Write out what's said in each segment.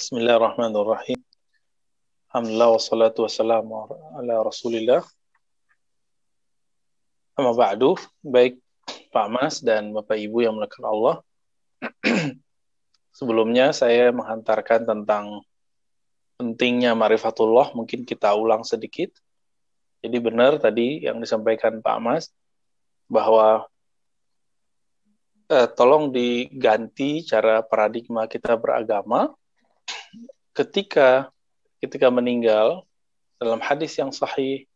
Bismillahirrahmanirrahim. Alhamdulillah wassalatu wassalamu ala Rasulillah. Amma ba'du, baik Pak Mas dan Bapak Ibu yang dimuliakan Allah. Sebelumnya saya menghantarkan tentang pentingnya ma'rifatullah, mungkin kita ulang sedikit. Jadi benar tadi yang disampaikan Pak Mas bahwa tolong diganti cara paradigma kita beragama. Ketika meninggal, dalam hadis yang sahih,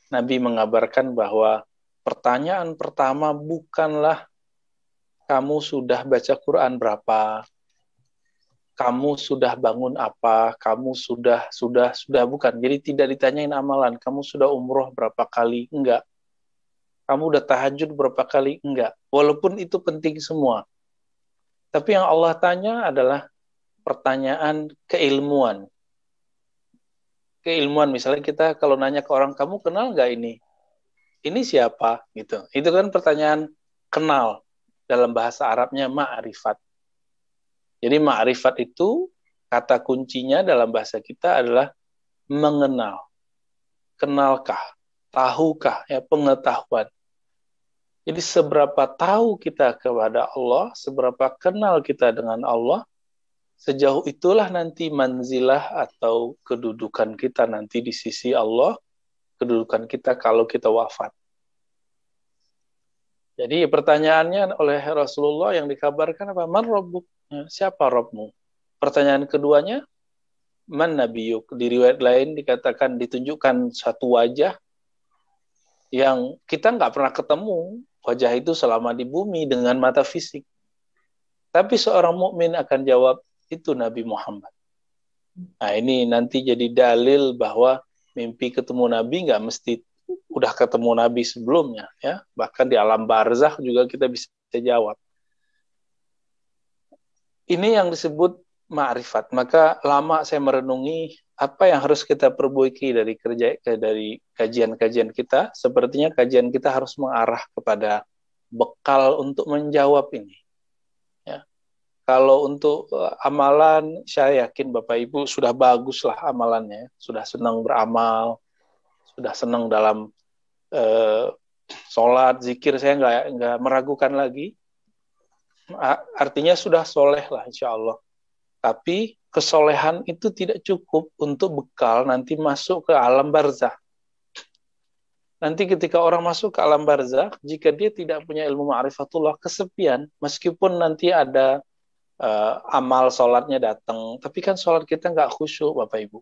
Nabi mengabarkan bahwa pertanyaan pertama bukanlah kamu sudah baca Quran berapa, kamu sudah bangun apa, kamu sudah bukan. Jadi tidak ditanyain amalan, kamu sudah umroh berapa kali, enggak. Kamu udah tahajud berapa kali, enggak. Walaupun itu penting semua. Tapi yang Allah tanya adalah pertanyaan keilmuan. Keilmuan, misalnya kita kalau nanya ke orang, kamu kenal nggak ini? Ini siapa? Gitu. Itu kan pertanyaan kenal. Dalam bahasa Arabnya ma'rifat. Jadi ma'rifat itu, kata kuncinya dalam bahasa kita adalah mengenal. Kenalkah? Tahukah? Ya, pengetahuan. Jadi seberapa tahu kita kepada Allah, seberapa kenal kita dengan Allah, sejauh itulah nanti manzilah atau kedudukan kita nanti di sisi Allah, kedudukan kita kalau kita wafat. Jadi pertanyaannya oleh Rasulullah yang dikabarkan apa? Man Rabbuk? Siapa Rabbmu? Pertanyaan keduanya, man nabiyuk? Di riwayat lain dikatakan ditunjukkan satu wajah yang kita nggak pernah ketemu wajah itu selama di bumi dengan mata fisik. Tapi seorang mukmin akan jawab, itu Nabi Muhammad. Nah ini nanti jadi dalil bahwa mimpi ketemu Nabi nggak mesti udah ketemu Nabi sebelumnya, ya. Bahkan di alam barzakh juga kita bisa jawab. Ini yang disebut ma'rifat. Maka lama saya merenungi apa yang harus kita perbaiki dari kajian-kajian kita. Sepertinya kajian kita harus mengarah kepada bekal untuk menjawab ini. Kalau untuk amalan, saya yakin Bapak Ibu sudah baguslah amalannya, sudah senang beramal, sudah senang dalam sholat, zikir, saya nggak meragukan lagi. Artinya sudah soleh lah insya Allah. Tapi kesolehan itu tidak cukup untuk bekal nanti masuk ke alam barzakh. Nanti ketika orang masuk ke alam barzakh, jika dia tidak punya ilmu ma'rifatullah, kesepian, meskipun nanti ada amal sholatnya datang, tapi kan sholat kita nggak khusyuk Bapak Ibu.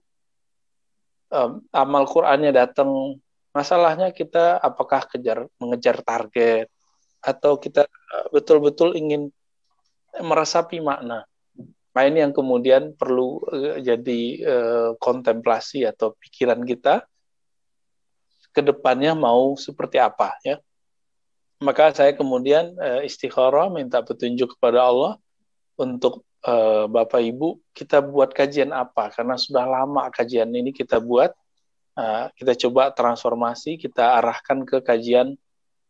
Amal Qurannya datang, masalahnya kita apakah mengejar target atau kita betul-betul ingin meresapi makna. Nah ini yang kemudian perlu jadi kontemplasi atau pikiran kita ke depannya mau seperti apa, ya. Maka saya kemudian istikharah minta petunjuk kepada Allah untuk Bapak Ibu, kita buat kajian apa? Karena sudah lama kajian ini kita buat, kita coba transformasi, kita arahkan ke kajian.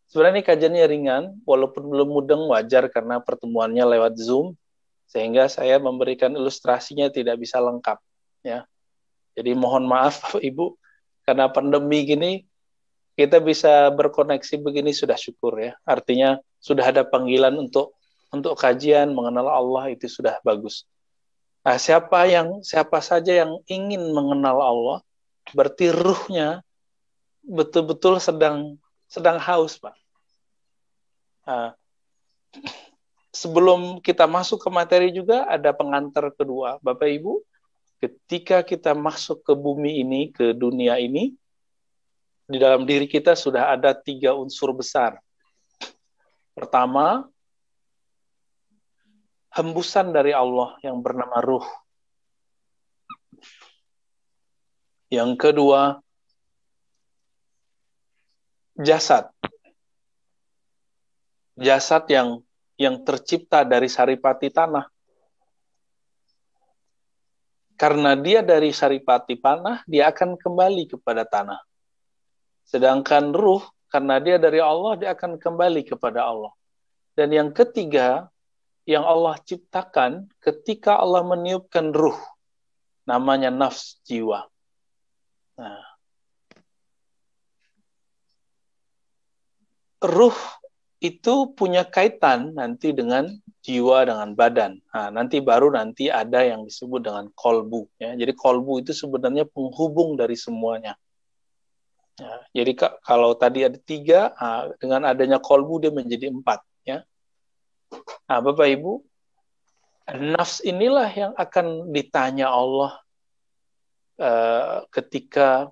Sebenarnya ini kajiannya ringan, walaupun belum mudeng, wajar karena pertemuannya lewat Zoom, sehingga saya memberikan ilustrasinya tidak bisa lengkap. Ya. Jadi mohon maaf Bapak Ibu, karena pandemi gini, kita bisa berkoneksi begini sudah syukur ya. Artinya sudah ada panggilan untuk kajian mengenal Allah, itu sudah bagus. Nah, siapa saja yang ingin mengenal Allah, berarti ruhnya betul-betul sedang haus, Pak. Nah, sebelum kita masuk ke materi juga ada pengantar kedua, Bapak Ibu. Ketika kita masuk ke bumi ini, ke dunia ini, di dalam diri kita sudah ada 3 unsur besar. Pertama, hembusan dari Allah yang bernama ruh. Yang kedua, jasad. Jasad yang tercipta dari saripati tanah. Karena dia dari saripati tanah, dia akan kembali kepada tanah. Sedangkan ruh, karena dia dari Allah, dia akan kembali kepada Allah. Dan yang ketiga, yang Allah ciptakan ketika Allah meniupkan ruh. namanya nafs, jiwa. Nah, ruh itu punya kaitan nanti dengan jiwa, dengan badan. Nah, nanti baru nanti ada yang disebut dengan kolbu. Ya. Jadi kolbu itu sebenarnya penghubung dari semuanya. Ya, jadi kalau tadi ada 3, dengan adanya kolbu dia menjadi 4. Ya. Nah, Bapak Ibu, nafs inilah yang akan ditanya Allah ketika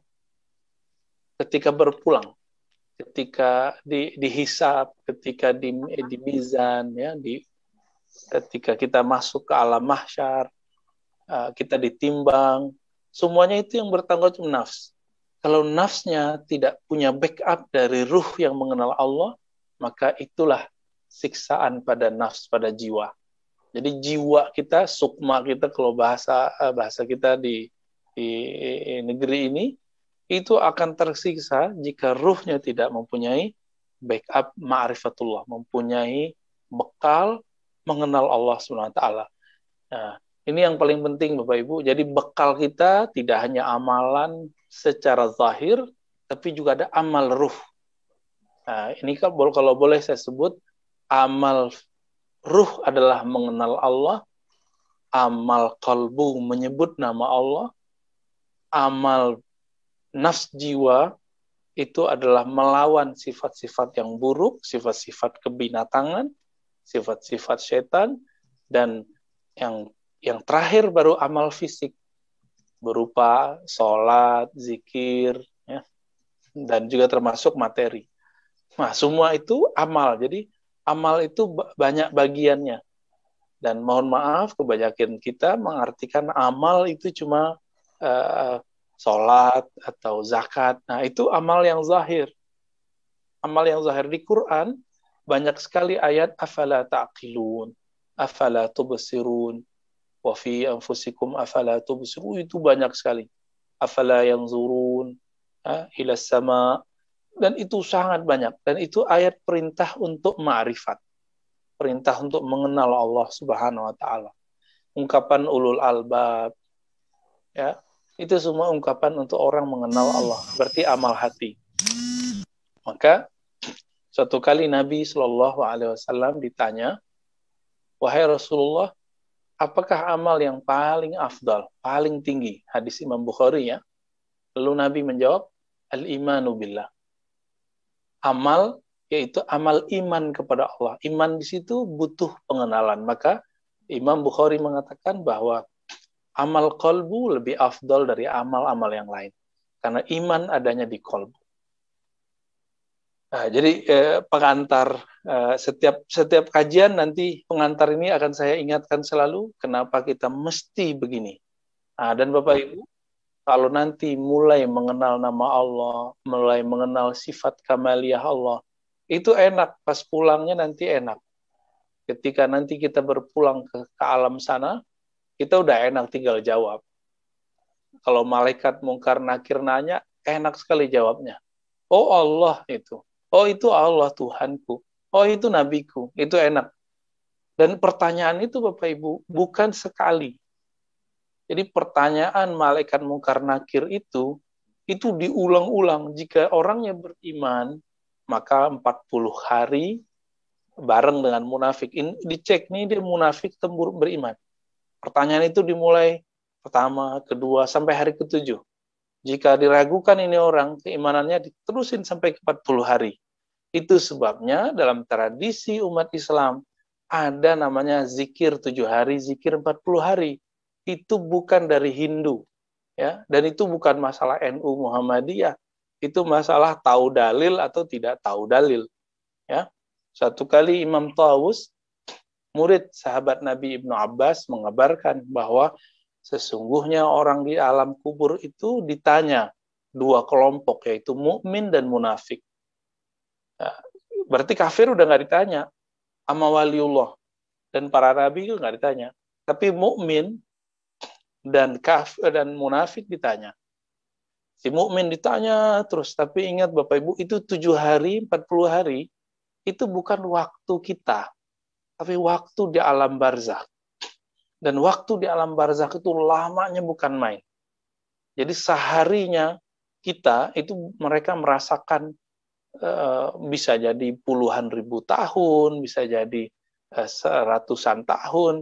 berpulang, ketika dihisab, ketika di mizan, ya, ketika kita masuk ke alam mahsyar, kita ditimbang, semuanya itu yang bertanggung jawab nafs. Kalau nafsnya tidak punya backup dari ruh yang mengenal Allah, maka itulah siksaan pada nafs, pada jiwa. Jadi jiwa kita, sukma kita, kalau bahasa kita di negeri ini, itu akan tersiksa jika ruhnya tidak mempunyai backup ma'rifatullah, mempunyai bekal mengenal Allah SWT. Nah, ini yang paling penting Bapak Ibu. Jadi bekal kita tidak hanya amalan secara zahir, tapi juga ada amal ruh. Nah, ini kalau boleh saya sebut, amal ruh adalah mengenal Allah, amal kalbu menyebut nama Allah, amal nafs jiwa itu adalah melawan sifat-sifat yang buruk, sifat-sifat kebinatangan, sifat-sifat setan, dan yang terakhir baru amal fisik berupa sholat, zikir, ya, dan juga termasuk materi. Nah, semua itu amal. Jadi amal itu banyak bagiannya. Dan mohon maaf, kebanyakan kita mengartikan amal itu cuma sholat atau zakat. Nah, itu amal yang zahir. Amal yang zahir di Quran, banyak sekali ayat afala ta'qilun, afala tubsirun, wa fi anfusikum afala tubsirun, itu banyak sekali. Afala yanzurun ila sama, dan itu sangat banyak. Dan itu ayat perintah untuk ma'rifat, perintah untuk mengenal Allah Subhanahu wa taala. Ungkapan ulul albab, ya, itu semua ungkapan untuk orang mengenal Allah, berarti amal hati. Maka suatu kali Nabi Shallallahu Alaihi Wasallam ditanya, wahai Rasulullah, apakah amal yang paling afdal, paling tinggi? Hadis Imam Bukhari, ya. Lalu Nabi menjawab, al-imanu billah. Amal, yaitu amal iman kepada Allah. Iman di situ butuh pengenalan. Maka Imam Bukhari mengatakan bahwa amal qalbu lebih afdal dari amal-amal yang lain. Karena iman adanya di qalbu. Nah, jadi pengantar setiap kajian nanti pengantar ini akan saya ingatkan selalu kenapa kita mesti begini. Nah, dan Bapak Ibu, kalau nanti mulai mengenal nama Allah, mulai mengenal sifat kamaliyah Allah, itu enak, pas pulangnya nanti enak. Ketika nanti kita berpulang ke alam sana, kita udah enak tinggal jawab. Kalau malaikat mungkar nakir nanya, enak sekali jawabnya. Oh Allah itu. Oh itu Allah Tuhanku. Oh itu nabiku. Itu enak. Dan pertanyaan itu Bapak Ibu bukan sekali. Jadi pertanyaan malaikat mungkar nakir itu diulang-ulang. Jika orangnya beriman, maka 40 hari bareng dengan munafik. Ini dicek nih dia munafik tembur beriman. Pertanyaan itu dimulai pertama, kedua, sampai hari ke-7. Jika diragukan ini orang, keimanannya diterusin sampai ke 40 hari. Itu sebabnya dalam tradisi umat Islam ada namanya zikir 7 hari, zikir 40 hari. Itu bukan dari Hindu, ya, dan itu bukan masalah NU Muhammadiyah. Itu masalah tahu dalil atau tidak tahu dalil, ya. Satu kali Imam Tawus, murid sahabat Nabi Ibnu Abbas, mengabarkan bahwa sesungguhnya orang di alam kubur itu ditanya 2 kelompok, yaitu mukmin dan munafik. Nah, berarti kafir udah nggak ditanya, sama waliullah dan para nabi itu nggak ditanya. Tapi mukmin dan kafir dan munafik ditanya. Si mukmin ditanya terus, tapi ingat Bapak Ibu, itu 7 hari, 40 hari, itu bukan waktu kita, tapi waktu di alam barzakh. Dan waktu di alam barzakh itu lamanya bukan main. Jadi seharinya kita itu mereka merasakan bisa jadi puluhan ribu tahun, bisa jadi seratusan tahun,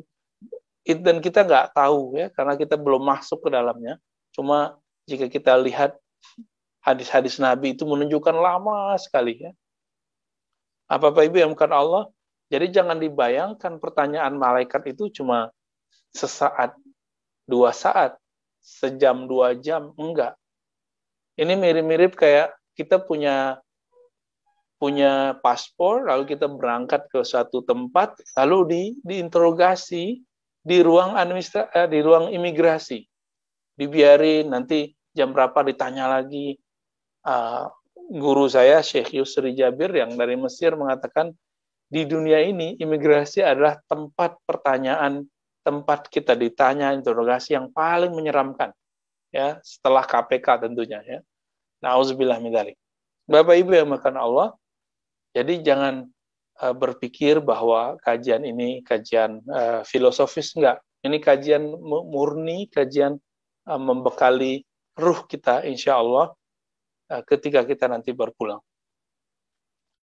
dan kita nggak tahu ya, karena kita belum masuk ke dalamnya. Cuma jika kita lihat hadis-hadis Nabi itu menunjukkan lama sekali ya. Apa-apa Ibu yang bukan Allah, jadi jangan dibayangkan pertanyaan malaikat itu cuma sesaat, 2 saat, sejam, 2 jam, enggak. Ini mirip-mirip kayak kita punya paspor, lalu kita berangkat ke suatu tempat, lalu diinterogasi di ruang di ruang imigrasi, dibiarin nanti jam berapa ditanya lagi. Guru saya Syekh Yusri Jabir yang dari Mesir mengatakan di dunia ini imigrasi adalah tempat pertanyaan, tempat kita ditanya interogasi yang paling menyeramkan ya, setelah KPK tentunya ya. Nauzubillah min dzalik. Bapak Ibu yang makan Allah, jadi jangan berpikir bahwa kajian ini kajian filosofis, enggak. Ini kajian murni, kajian membekali ruh kita insya Allah ketika kita nanti berpulang.